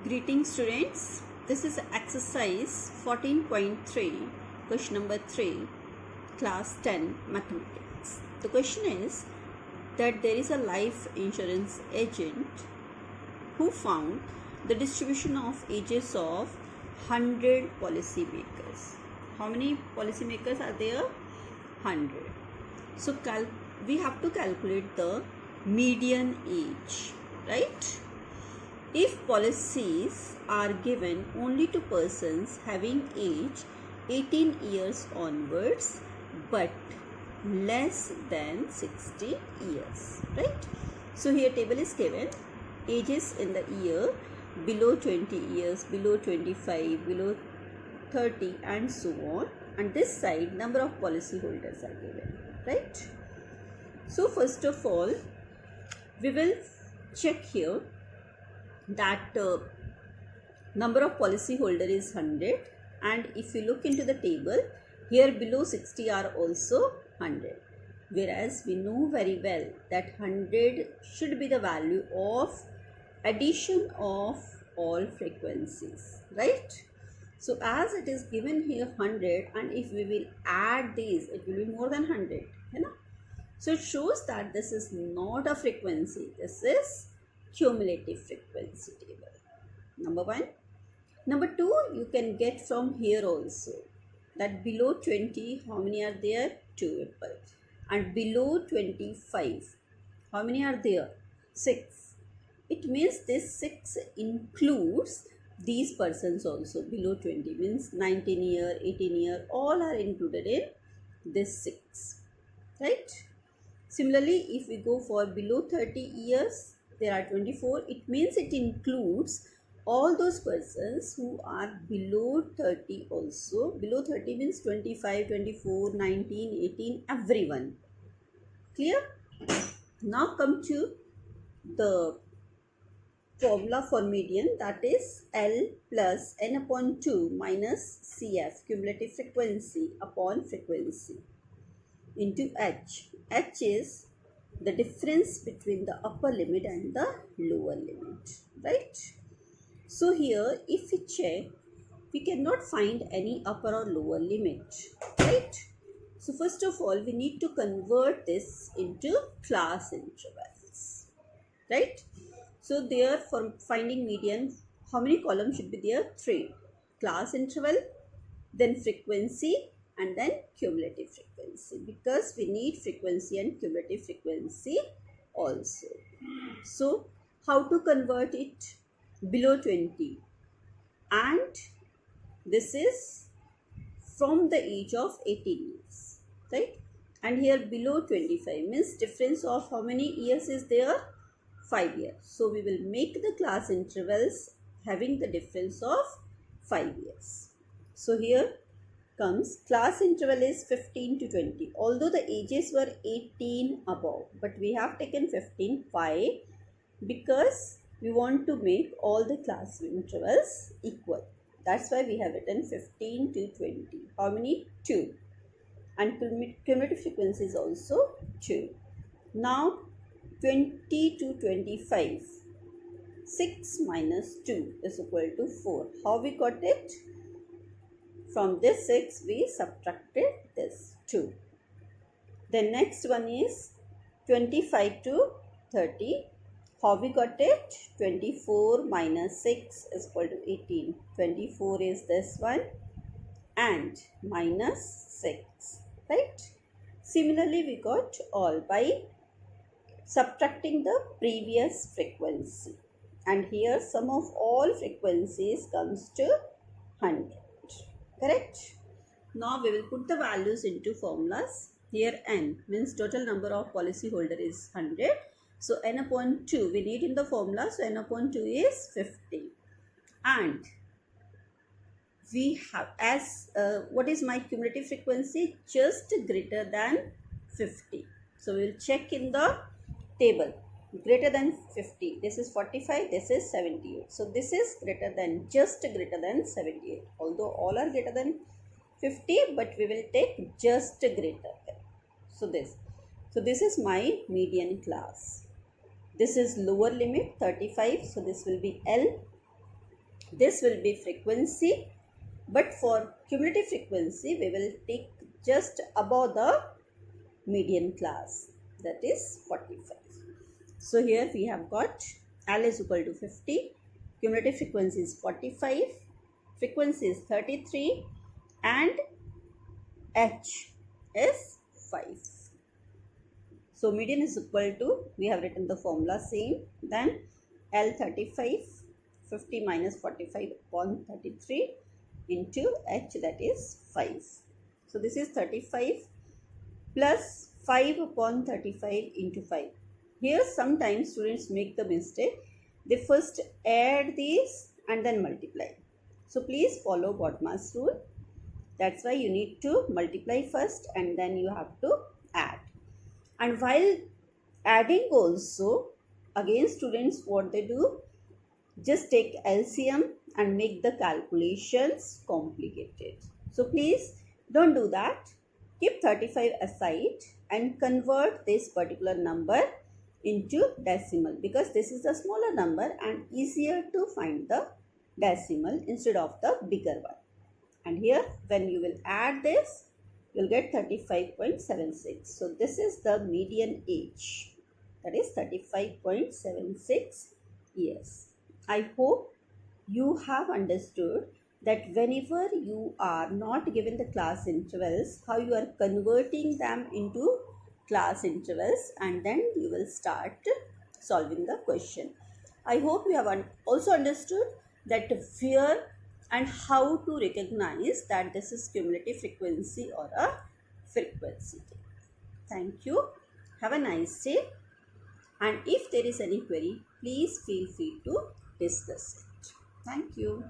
Greetings students, this is exercise 14.3, question number 3, class 10 mathematics. The question is that there is a life insurance agent who found the distribution of ages of 100 policymakers. How many policymakers are there? 100. So we have to calculate the median age, right? If policies are given only to persons having age 18 years onwards but less than 60 years, right? So here table is given, ages in the year below 20 years, below 25, below 30 and so on, and this side number of policy holders are given, right? So first of all we will check here that number of policy holder is 100, and if you look into the table here below 60 are also 100, whereas we know very well that 100 should be the value of addition of all frequencies, right? So as it is given here 100, and if we will add these it will be more than 100, you know? So it shows that this is not a frequency, this is cumulative frequency table. Number 1. Number 2, you can get from here also that below 20 how many are there? 2 people, and below 25 how many are there? 6. It means this 6 includes these persons also. Below 20 means 19 year, 18 year, all are included in this 6, right? Similarly, if we go for below 30 years, there are 24. It means it includes all those persons who are below 30 also. Below 30 means 25, 24, 19, 18, everyone. Clear? Now come to the formula for median, that is L plus N upon 2 minus CF, cumulative frequency, upon frequency, into H. H is the difference between the upper limit and the lower limit, right? So here if we check, we cannot find any upper or lower limit, right? So first of all we need to convert this into class intervals, right? So there, for finding median, how many columns should be there? 3. Class interval, then frequency, and then cumulative frequency, because we need frequency and cumulative frequency also. So how to convert it? Below 20, and this is from the age of 18 years, right? And here below 25 means difference of how many years is there? 5 years. So we will make the class intervals having the difference of 5 years. So here comes class interval is 15 to 20. Although the ages were 18 above, but we have taken 15, 5, because we want to make all the class intervals equal. That's why we have written 15 to 20. How many? 2. And cumulative frequency is also 2. Now 20 to 25. 6 minus 2 is equal to 4. How we got it? From this 6 we subtracted this 2. The next one is 25 to 30. How we got it? 24 minus 6 is equal to 18. 24 is this one, and minus 6, right? Similarly we got all by subtracting the previous frequency, and here sum of all frequencies comes to 100. Correct? Now we will put the values into formulas. Here N means total number of policy holder is 100. So N upon 2 we need in the formula. So N upon 2 is 50. And we have as what is my cumulative frequency? Just greater than 50. So we will check in the table. Greater than 50. This is 45. This is 78. So this is greater than, just greater than 78. Although all are greater than 50, but we will take just greater than. So this is my median class. This is lower limit 35. So this will be L, This will be frequency, but for cumulative frequency we will take just above the median class, that is 45. So here we have got L is equal to 50, cumulative frequency is 45, frequency is 33, and H is 5. So median is equal to, we have written the formula same, then L 35, 50 minus 45 upon 33 into H, that is 5. So this is 35 plus 5 upon 35 into 5. Here sometimes students make the mistake, they first add these and then multiply. So please follow BODMAS rule. That's why you need to multiply first and then you have to add. And while adding also, again students what they do, just take LCM and make the calculations complicated. So please don't do that. Keep 35 aside and convert this particular number into decimal, because this is a smaller number and easier to find the decimal instead of the bigger one. And here when you will add this, you will get 35.76. So this is the median age, that is 35.76 years. I hope you have understood that whenever you are not given the class intervals, how you are converting them into class intervals, and then you will start solving the question. I hope you have also understood that where and how to recognize that this is cumulative frequency or a frequency. Thank you. Have a nice day. And if there is any query, please feel free to discuss it. Thank you.